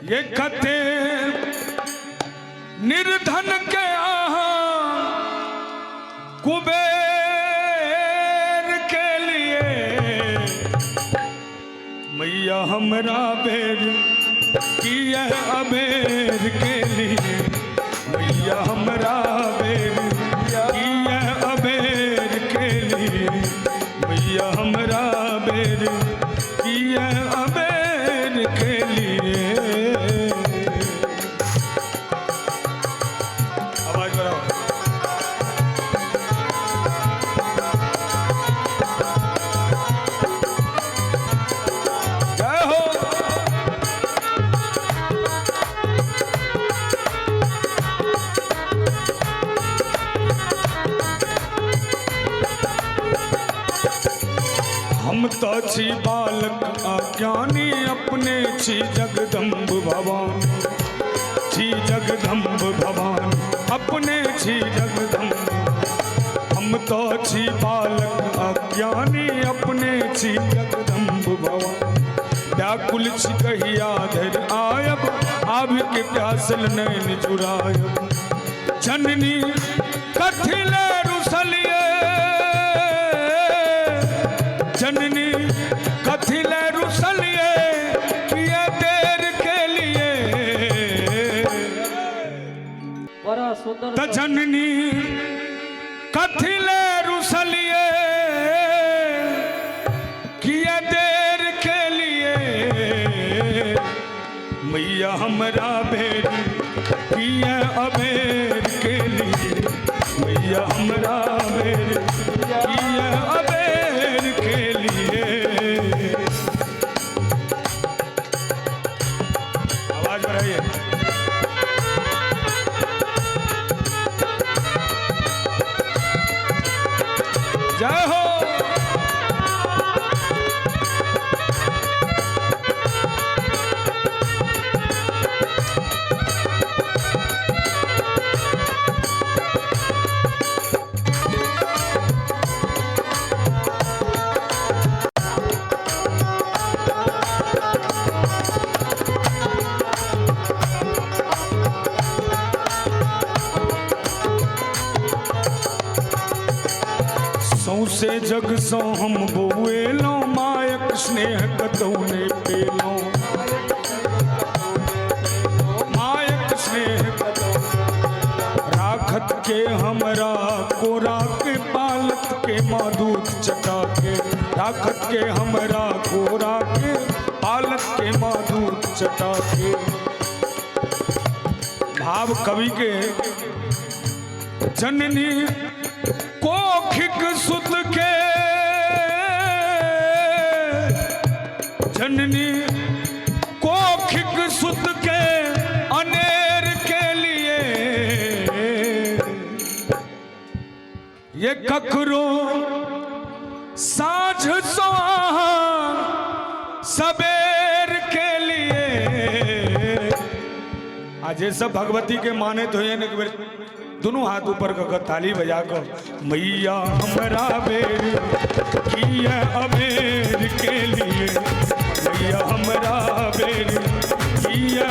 ये कते निर्धन के आहा कुबेर के लिए मैया हमरा बेर किया अबेर के लिए मैया हमरा बेर किया अबेर के लिए मैया हमरा बेर किया अबेर के लिए। आवाज बढ़ाओ। जय हो। हम तो छी बालक अज्ञानी अपने छी जगदम्ब भवानी छी जगदम्ब भवानी अपने छी जगदम्ब। हम तो छी बालक अज्ञानी अपने छी जगदम्ब भवानी व्याकुल छी कहिया धर आयब आब के प्यासल नैन चुरायब जननी कथिले रुसलिए जननी कथिले रुसलिए किए देर के लिए बड़ा सुंदर त जननी कथिले रुसलिए किए देर के लिए मैया हमरा बेर किए अबेर के लिए मैया हमरा बेर किए अबेर के लिए। आवाज बढ़ाइए। जय हो। सौसे जग सो हम बोएलो मायक स्नेह कतौने पेलो मायक स्नेह राखत के हमरा कोरा के पालत के माधुत चटा के राखत के हमरा कोरा के पालत के माधुत चटा के। भाव कवि के जननी कोखिक सुत के जननी कोखिक सुत के अनेर के लिए ये ककरो साँझ सोहा सबेर के लिए। आज ये सब भगवती के माने तो ये न दोनों हाथ ऊपर कर ताली बजा कर मैया हमरा बेर किया अबेर के लिए मैया हमरा बेर किया